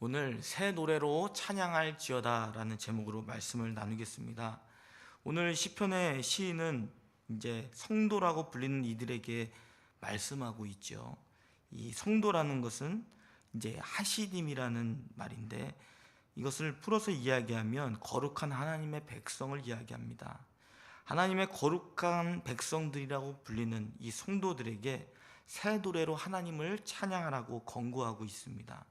오늘 새 노래로 찬양할지어다 라는 제목으로 말씀을 나누겠습니다. 오늘 시편의 시인은 이제 성도라고 불리는 이들에게 말씀하고 있죠. 이 성도라는 것은 이제 하시딤이라는 말인데, 이것을 풀어서 이야기하면 거룩한 하나님의 백성을 이야기합니다. 하나님의 거룩한 백성들이라고 불리는 이 성도들에게 새 노래로 하나님을 찬양하라고 권고하고 있습니다.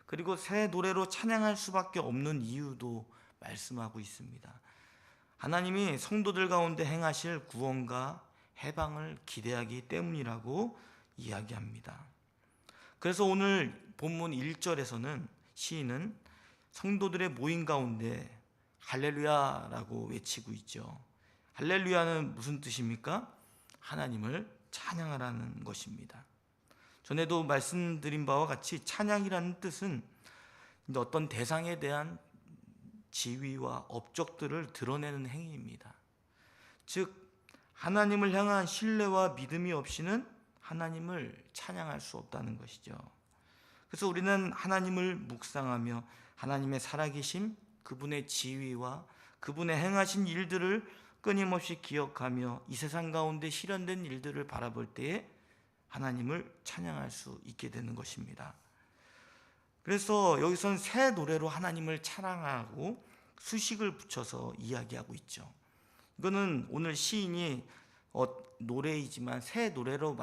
그리고 새 노래로 찬양할 수밖에 없는 이유도 말씀하고 있습니다. 하나님이 성도들 가운데 행하실 구원과 해방을 기대하기 때문이라고 이야기합니다. 그래서 오늘 본문 1절에서는 시인은 성도들의 모임 가운데 할렐루야라고 외치고 있죠. 할렐루야는 무슨 뜻입니까? 하나님을 찬양하라는 것입니다. 전에도 말씀드린 바와 같이 찬양이라는 뜻은 어떤 대상에 대한 지위와 업적들을 드러내는 행위입니다. 즉 하나님을 향한 신뢰와 믿음이 없이는 하나님을 찬양할 수 없다는 것이죠. 그래서 우리는 하나님을 묵상하며 하나님의 살아계심, 그분의 지위와 그분의 행하신 일들을 끊임없이 기억하며 이 세상 가운데 실현된 일들을 바라볼 때에 하나님을 찬양할 수 있게 되는 것입니다. 그래서 여기서는 새 노래로 하나님을 찬양하고 수식을 붙여서 이야기하고 있죠. 이거는 오늘 시인이 노래이지만 새 노래로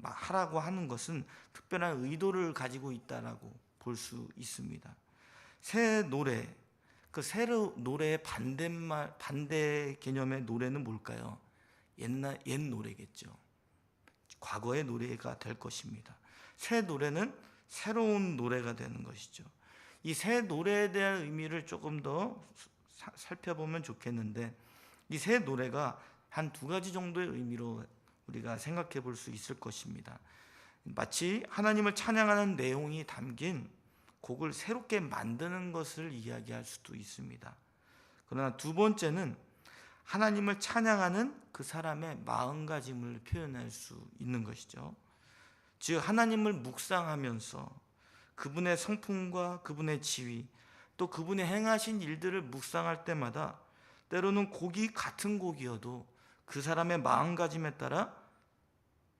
하라고 하는 것은 특별한 의도를 가지고 있다라고 볼 수 있습니다. 새 노래, 그 새 노래의 반대 개념의 노래는 뭘까요? 옛 노래겠죠. 과거의 노래가 될 것입니다. 새 노래는 새로운 노래가 되는 것이죠. 이 새 노래에 대한 의미를 조금 더 살펴보면 좋겠는데, 이 새 노래가 한 두 가지 정도의 의미로 우리가 생각해 볼 수 있을 것입니다. 마치 하나님을 찬양하는 내용이 담긴 곡을 새롭게 만드는 것을 이야기할 수도 있습니다. 그러나 두 번째는 하나님을 찬양하는 그 사람의 마음가짐을 표현할 수 있는 것이죠. 즉 하나님을 묵상하면서 그분의 성품과 그분의 지위, 또 그분의 행하신 일들을 묵상할 때마다 때로는 곡이 같은 곡이어도 그 사람의 마음가짐에 따라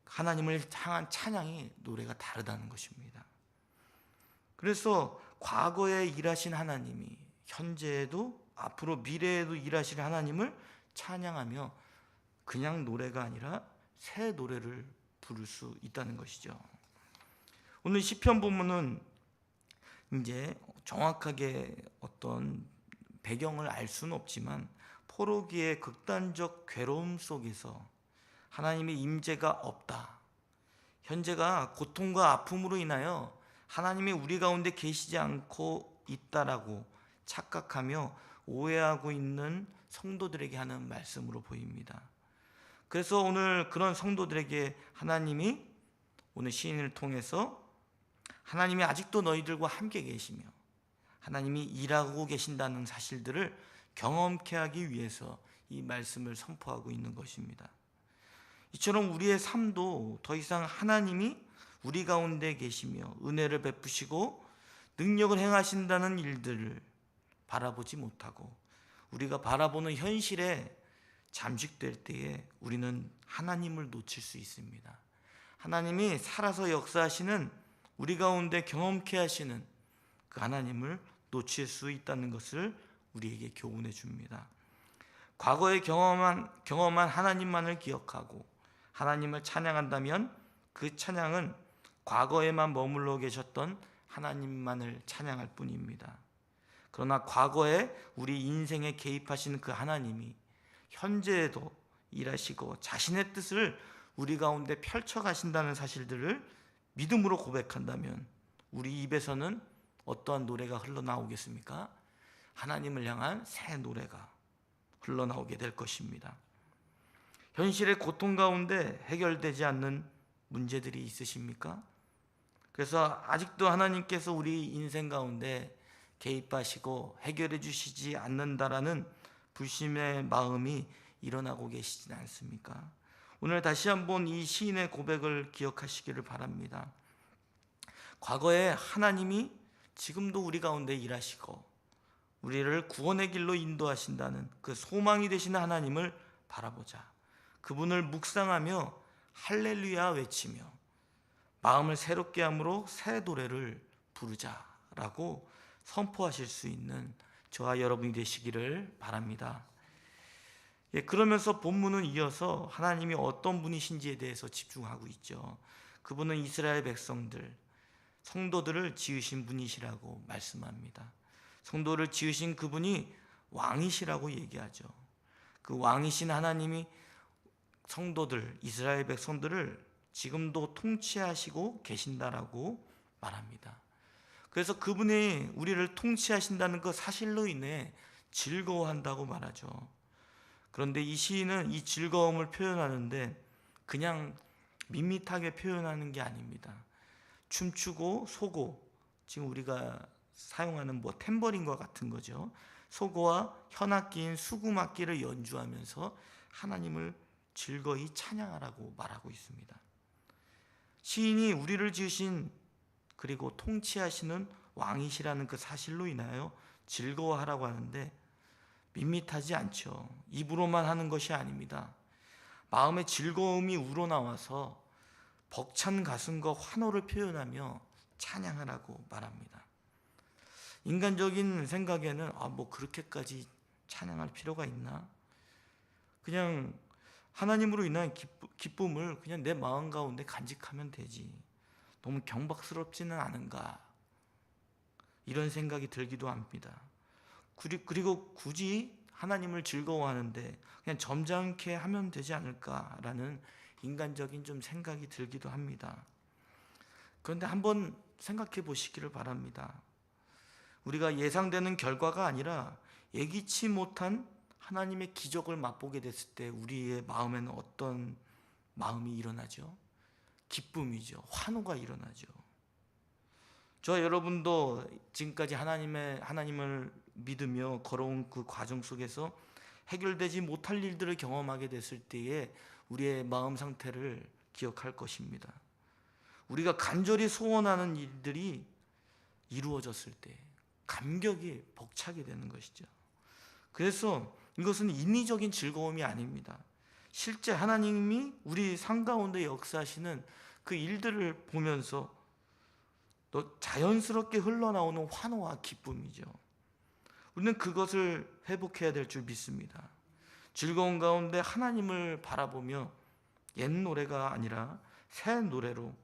하나님을 향한 찬양이 노래가 다르다는 것입니다. 그래서 과거에 일하신 하나님이 현재에도 앞으로 미래에도 일하실 하나님을 찬양하며 그냥 노래가 아니라 새 노래를 부를 수 있다는 것이죠. 오늘 시편 본문은 이제 정확하게 어떤 배경을 알 수는 없지만 포로기의 극단적 괴로움 속에서 하나님의 임재가 없다, 현재가 고통과 아픔으로 인하여 하나님이 우리 가운데 계시지 않고 있다라고 착각하며 오해하고 있는 성도들에게 하는 말씀으로 보입니다. 그래서 오늘 그런 성도들에게 하나님이 오늘 시인을 통해서 하나님이 아직도 너희들과 함께 계시며 하나님이 일하고 계신다는 사실들을 경험케 하기 위해서 이 말씀을 선포하고 있는 것입니다. 이처럼 우리의 삶도 더 이상 하나님이 우리 가운데 계시며 은혜를 베푸시고 능력을 행하신다는 일들을 바라보지 못하고 우리가 바라보는 현실에 잠식될 때에 우리는 하나님을 놓칠 수 있습니다. 하나님이 살아서 역사하시는 우리 가운데 경험케 하시는 그 하나님을 놓칠 수 있다는 것을 우리에게 교훈해 줍니다. 과거에 경험한 하나님만을 기억하고 하나님을 찬양한다면 그 찬양은 과거에만 머물러 계셨던 하나님만을 찬양할 뿐입니다. 그러나 과거에 우리 인생에 개입하신 그 하나님이 현재에도 일하시고 자신의 뜻을 우리 가운데 펼쳐 가신다는 사실들을 믿음으로 고백한다면 우리 입에서는 어떠한 노래가 흘러나오겠습니까? 하나님을 향한 새 노래가 흘러나오게 될 것입니다. 현실의 고통 가운데 해결되지 않는 문제들이 있으십니까? 그래서 아직도 하나님께서 우리 인생 가운데 개입하시고 해결해 주시지 않는다라는 불신의 마음이 일어나고 계시진 않습니까? 오늘 다시 한번 이 시인의 고백을 기억하시기를 바랍니다. 과거에 하나님이 지금도 우리 가운데 일하시고 우리를 구원의 길로 인도하신다는 그 소망이 되시는 하나님을 바라보자. 그분을 묵상하며 할렐루야 외치며 마음을 새롭게 함으로 새 노래를 부르자라고 선포하실 수 있는 저와 여러분이 되시기를 바랍니다. 그러면서 본문은 이어서 하나님이 어떤 분이신지에 대해서 집중하고 있죠. 그분은 이스라엘 백성들, 성도들을 지으신 분이시라고 말씀합니다. 성도를 지으신 그분이 왕이시라고 얘기하죠. 그 왕이신 하나님이 성도들, 이스라엘 백성들을 지금도 통치하시고 계신다라고 말합니다. 그래서 그분이 우리를 통치하신다는 그 사실로 인해 즐거워한다고 말하죠. 그런데 이 시인은 이 즐거움을 표현하는데 그냥 밋밋하게 표현하는 게 아닙니다. 춤추고 소고, 지금 우리가 사용하는 탬버린과 같은 거죠. 소고와 현악기인 수금악기를 연주하면서 하나님을 즐거이 찬양하라고 말하고 있습니다. 시인이 우리를 지으신 그리고 통치하시는 왕이시라는 그 사실로 인하여 즐거워하라고 하는데 밋밋하지 않죠. 입으로만 하는 것이 아닙니다. 마음의 즐거움이 우러나와서 벅찬 가슴과 환호를 표현하며 찬양하라고 말합니다. 인간적인 생각에는 그렇게까지 찬양할 필요가 있나? 그냥 하나님으로 인한 기쁨을 그냥 내 마음 가운데 간직하면 되지. 너무 경박스럽지는 않은가? 이런 생각이 들기도 합니다. 그리고 굳이 하나님을 즐거워하는데 그냥 점잖게 하면 되지 않을까라는 인간적인 좀 생각이 들기도 합니다. 그런데 한번 생각해 보시기를 바랍니다. 우리가 예상되는 결과가 아니라 예기치 못한 하나님의 기적을 맛보게 됐을 때 우리의 마음에는 어떤 마음이 일어나죠? 기쁨이죠. 환호가 일어나죠. 저 여러분도 지금까지 하나님을 믿으며 걸어온 그 과정 속에서 해결되지 못할 일들을 경험하게 됐을 때에 우리의 마음 상태를 기억할 것입니다. 우리가 간절히 소원하는 일들이 이루어졌을 때 감격이 벅차게 되는 것이죠. 그래서 이것은 인위적인 즐거움이 아닙니다. 실제 하나님이 우리 삶 가운데 역사하시는 그 일들을 보면서 자연스럽게 흘러나오는 환호와 기쁨이죠. 우리는 그것을 회복해야 될 줄 믿습니다. 즐거운 가운데 하나님을 바라보며 옛 노래가 아니라 새 노래로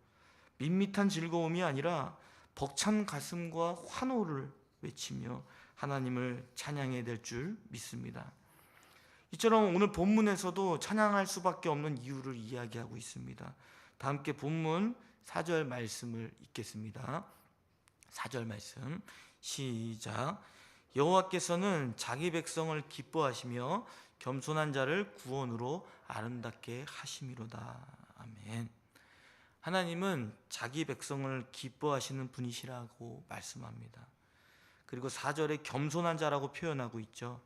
밋밋한 즐거움이 아니라 벅찬 가슴과 환호를 외치며 하나님을 찬양해야 될 줄 믿습니다. 이처럼 오늘 본문에서도 찬양할 수밖에 없는 이유를 이야기하고 있습니다. 다 함께 본문 4절 말씀을 읽겠습니다. 4절 말씀 시작. 여호와께서는 자기 백성을 기뻐하시며 겸손한 자를 구원으로 아름답게 하심이로다. 아멘. 하나님은 자기 백성을 기뻐하시는 분이시라고 말씀합니다. 그리고 4절에 겸손한 자라고 표현하고 있죠.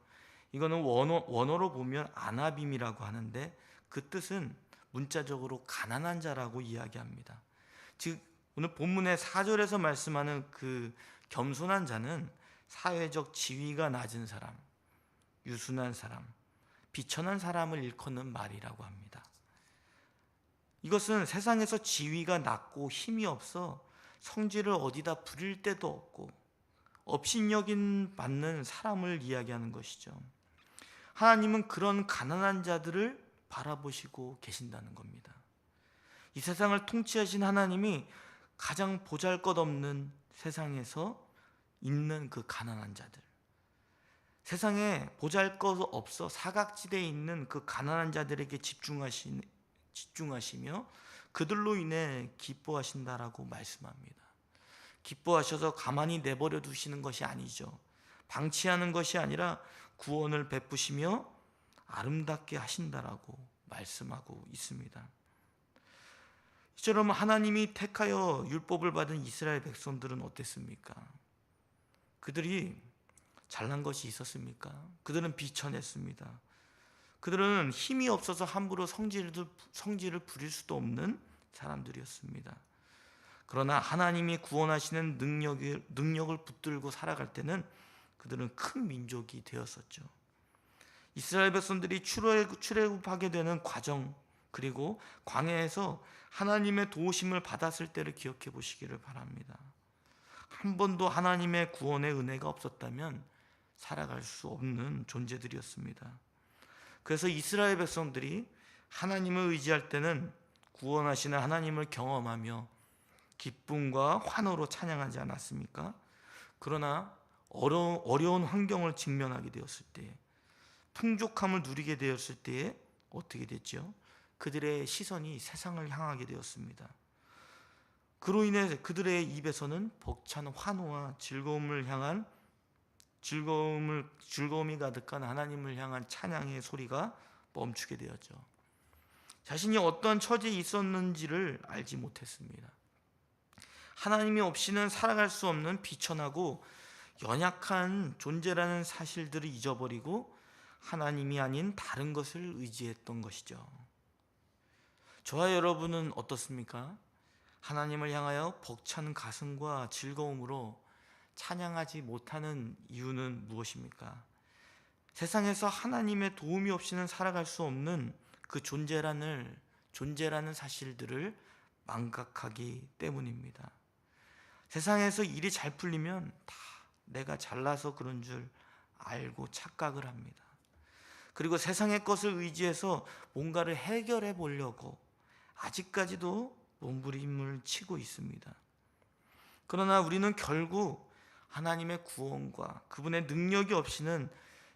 이거는 원어로 보면 아나빔이라고 하는데 그 뜻은 문자적으로 가난한 자라고 이야기합니다. 즉 오늘 본문의 4절에서 말씀하는 그 겸손한 자는 사회적 지위가 낮은 사람, 유순한 사람, 비천한 사람을 일컫는 말이라고 합니다. 이것은 세상에서 지위가 낮고 힘이 없어 성질을 어디다 부릴 데도 없고 업신여긴 받는 사람을 이야기하는 것이죠. 하나님은 그런 가난한 자들을 바라보시고 계신다는 겁니다. 이 세상을 통치하신 하나님이 가장 보잘것없는 세상에서 있는 그 가난한 자들, 세상에 보잘것없어 사각지대에 있는 그 가난한 자들에게 집중하시며 그들로 인해 기뻐하신다라고 말씀합니다. 기뻐하셔서 가만히 내버려 두시는 것이 아니죠. 방치하는 것이 아니라 구원을 베푸시며 아름답게 하신다라고 말씀하고 있습니다. 이처럼 하나님이 택하여 율법을 받은 이스라엘 백성들은 어땠습니까? 그들이 잘난 것이 있었습니까? 그들은 비천했습니다. 그들은 힘이 없어서 함부로 성질을 부릴 수도 없는 사람들이었습니다. 그러나 하나님이 구원하시는 능력을 붙들고 살아갈 때는 그들은 큰 민족이 되었었죠. 이스라엘 백성들이 출애굽하게 되는 과정, 그리고 광야에서 하나님의 도우심을 받았을 때를 기억해 보시기를 바랍니다. 한 번도 하나님의 구원의 은혜가 없었다면 살아갈 수 없는 존재들이었습니다. 그래서 이스라엘 백성들이 하나님을 의지할 때는 구원하시는 하나님을 경험하며 기쁨과 환호로 찬양하지 않았습니까? 그러나 어려운 환경을 직면하게 되었을 때, 풍족함을 누리게 되었을 때에 어떻게 됐죠? 그들의 시선이 세상을 향하게 되었습니다. 그로 인해 그들의 입에서는 벅찬 환호와 즐거움이 가득한 하나님을 향한 찬양의 소리가 멈추게 되었죠. 자신이 어떠한 처지에 있었는지를 알지 못했습니다. 하나님이 없이는 살아갈 수 없는 비천하고 연약한 존재라는 사실들을 잊어버리고 하나님이 아닌 다른 것을 의지했던 것이죠. 저와 여러분은 어떻습니까? 하나님을 향하여 벅찬 가슴과 즐거움으로 찬양하지 못하는 이유는 무엇입니까? 세상에서 하나님의 도움이 없이는 살아갈 수 없는 그 존재라는 사실들을 망각하기 때문입니다. 세상에서 일이 잘 풀리면 다 내가 잘나서 그런 줄 알고 착각을 합니다. 그리고 세상의 것을 의지해서 뭔가를 해결해 보려고 아직까지도 몸부림을 치고 있습니다. 그러나 우리는 결국 하나님의 구원과 그분의 능력이 없이는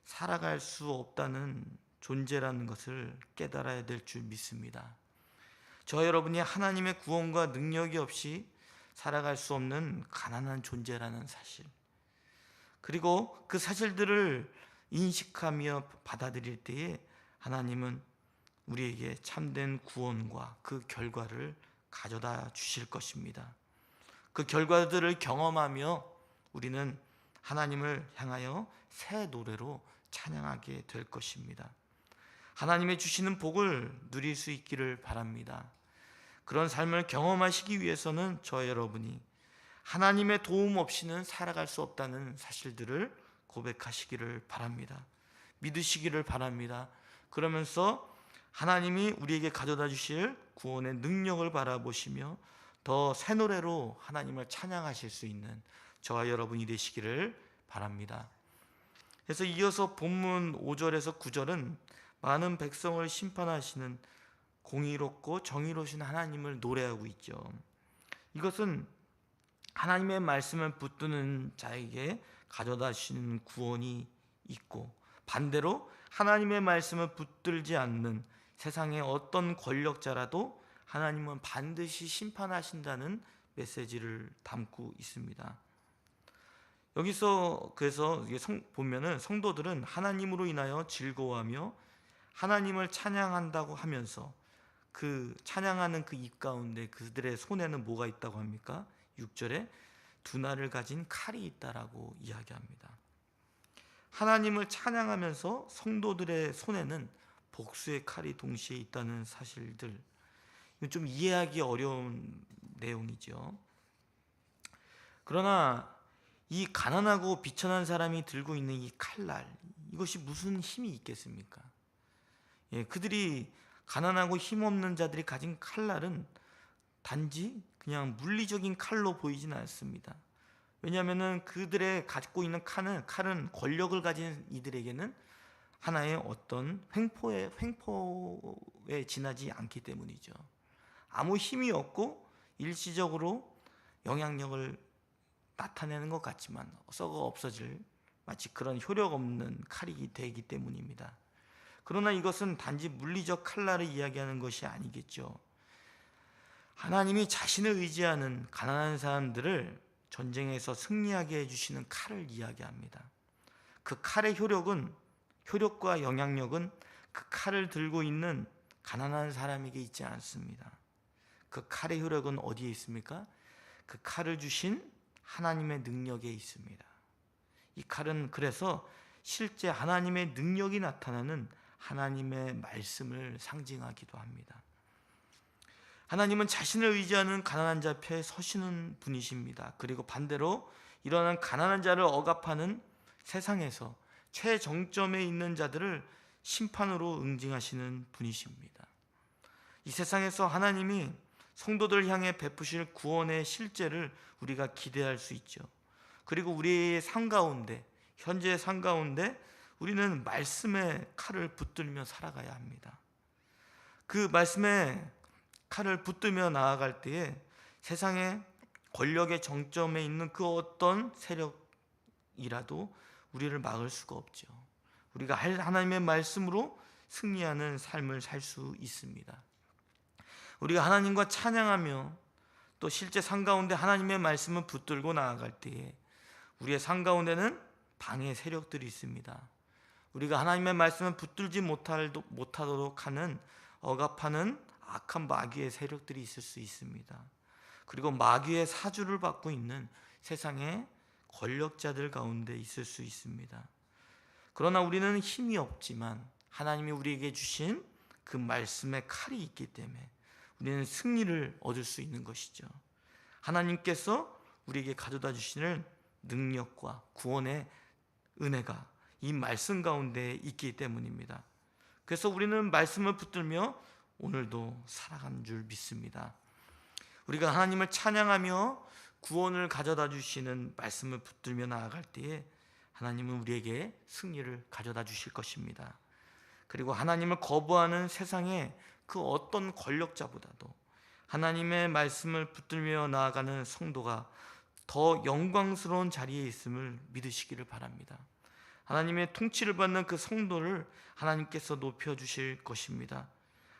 살아갈 수 없다는 존재라는 것을 깨달아야 될 줄 믿습니다. 저 여러분이 하나님의 구원과 능력이 없이 살아갈 수 없는 가난한 존재라는 사실, 그리고 그 사실들을 인식하며 받아들일 때에 하나님은 우리에게 참된 구원과 그 결과를 가져다 주실 것입니다. 그 결과들을 경험하며 우리는 하나님을 향하여 새 노래로 찬양하게 될 것입니다. 하나님의 주시는 복을 누릴 수 있기를 바랍니다. 그런 삶을 경험하시기 위해서는 저 여러분이 하나님의 도움 없이는 살아갈 수 없다는 사실들을 고백하시기를 바랍니다. 믿으시기를 바랍니다. 그러면서 하나님이 우리에게 가져다 주실 구원의 능력을 바라보시며 더 새 노래로 하나님을 찬양하실 수 있는 저와 여러분이 되시기를 바랍니다. 그래서 이어서 본문 5절에서 9절은 많은 백성을 심판하시는 공의롭고 정의로우신 하나님을 노래하고 있죠. 이것은 하나님의 말씀을 붙드는 자에게 가져다 주시는 구원이 있고, 반대로 하나님의 말씀을 붙들지 않는 세상의 어떤 권력자라도 하나님은 반드시 심판하신다는 메시지를 담고 있습니다. 여기서 그래서 보면은 성도들은 하나님으로 인하여 즐거워하며 하나님을 찬양한다고 하면서 그 찬양하는 그 입 가운데 그들의 손에는 뭐가 있다고 합니까? 6절에 두날을 가진 칼이 있다라고 이야기합니다. 하나님을 찬양하면서 성도들의 손에는 복수의 칼이 동시에 있다는 사실들, 이건 좀 이해하기 어려운 내용이죠. 그러나 이 가난하고 비천한 사람이 들고 있는 이 칼날, 이것이 무슨 힘이 있겠습니까? 그들이 가난하고 힘없는 자들이 가진 칼날은 단지 그냥 물리적인 칼로 보이진 않습니다. 왜냐하면 그들의 갖고 있는 칼은 권력을 가진 이들에게는 하나의 어떤 횡포에 지나지 않기 때문이죠. 아무 힘이 없고 일시적으로 영향력을 나타내는 것 같지만 썩어 없어질 마치 그런 효력 없는 칼이 되기 때문입니다. 그러나 이것은 단지 물리적 칼날을 이야기하는 것이 아니겠죠. 하나님이 자신을 의지하는 가난한 사람들을 전쟁에서 승리하게 해주시는 칼을 이야기합니다. 그 칼의 효력과 영향력은 그 칼을 들고 있는 가난한 사람에게 있지 않습니다. 그 칼의 효력은 어디에 있습니까? 그 칼을 주신 하나님의 능력에 있습니다. 이 칼은 그래서 실제 하나님의 능력이 나타나는 하나님의 말씀을 상징하기도 합니다. 하나님은 자신을 의지하는 가난한 자 편에 서시는 분이십니다. 그리고 반대로 일어난 가난한 자를 억압하는 세상에서 최정점에 있는 자들을 심판으로 응징하시는 분이십니다. 이 세상에서 하나님이 성도들 향해 베푸실 구원의 실제를 우리가 기대할 수 있죠. 그리고 우리의 삶 가운데, 현재의 삶 가운데 우리는 말씀의 칼을 붙들며 살아가야 합니다. 그 말씀의 칼을 붙들며 나아갈 때에 세상의 권력의 정점에 있는 그 어떤 세력이라도 우리를 막을 수가 없죠. 우리가 하나님의 말씀으로 승리하는 삶을 살 수 있습니다. 우리가 하나님과 찬양하며 또 실제 삶 가운데 하나님의 말씀을 붙들고 나아갈 때에 우리의 삶 가운데는 방해 세력들이 있습니다. 우리가 하나님의 말씀을 붙들지 못하도록 하는 억압하는 악한 마귀의 세력들이 있을 수 있습니다. 그리고 마귀의 사주를 받고 있는 세상의 권력자들 가운데 있을 수 있습니다. 그러나 우리는 힘이 없지만 하나님이 우리에게 주신 그 말씀의 칼이 있기 때문에 우리는 승리를 얻을 수 있는 것이죠. 하나님께서 우리에게 가져다 주시는 능력과 구원의 은혜가 이 말씀 가운데 있기 때문입니다. 그래서 우리는 말씀을 붙들며 오늘도 살아가는 줄 믿습니다. 우리가 하나님을 찬양하며 구원을 가져다 주시는 말씀을 붙들며 나아갈 때에 하나님은 우리에게 승리를 가져다 주실 것입니다. 그리고 하나님을 거부하는 세상의 그 어떤 권력자보다도 하나님의 말씀을 붙들며 나아가는 성도가 더 영광스러운 자리에 있음을 믿으시기를 바랍니다. 하나님의 통치를 받는 그 성도를 하나님께서 높여주실 것입니다.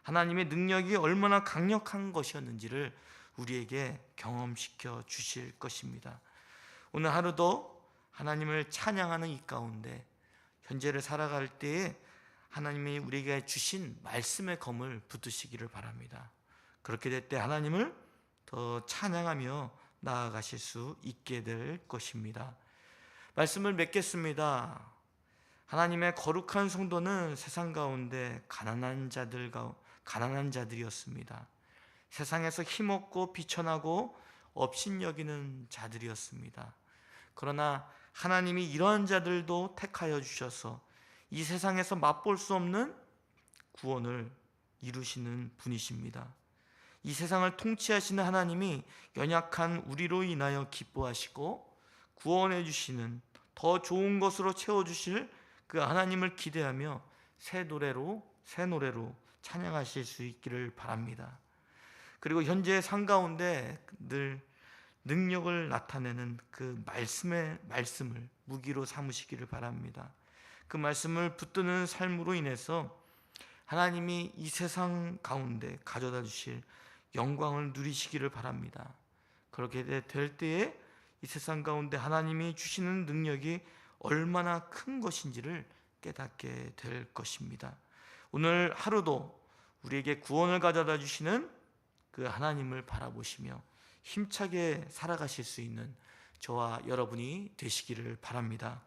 하나님의 능력이 얼마나 강력한 것이었는지를 우리에게 경험시켜 주실 것입니다. 오늘 하루도 하나님을 찬양하는 이 가운데 현재를 살아갈 때에 하나님이 우리에게 주신 말씀의 검을 붙드시기를 바랍니다. 그렇게 될 때 하나님을 더 찬양하며 나아가실 수 있게 될 것입니다. 말씀을 맺겠습니다. 하나님의 거룩한 성도는 세상 가운데 가난한 자들이었습니다. 세상에서 힘없고 비천하고 업신여기는 자들이었습니다. 그러나 하나님이 이러한 자들도 택하여 주셔서 이 세상에서 맛볼 수 없는 구원을 이루시는 분이십니다. 이 세상을 통치하시는 하나님이 연약한 우리로 인하여 기뻐하시고 구원해 주시는 더 좋은 것으로 채워주실 그 하나님을 기대하며 새 노래로 찬양하실 수 있기를 바랍니다. 그리고 현재의 삶 가운데 늘 능력을 나타내는 그 말씀을 무기로 삼으시기를 바랍니다. 그 말씀을 붙드는 삶으로 인해서 하나님이 이 세상 가운데 가져다 주실 영광을 누리시기를 바랍니다. 그렇게 될 때에 이 세상 가운데 하나님이 주시는 능력이 얼마나 큰 것인지를 깨닫게 될 것입니다. 오늘 하루도 우리에게 구원을 가져다 주시는 그 하나님을 바라보시며 힘차게 살아가실 수 있는 저와 여러분이 되시기를 바랍니다.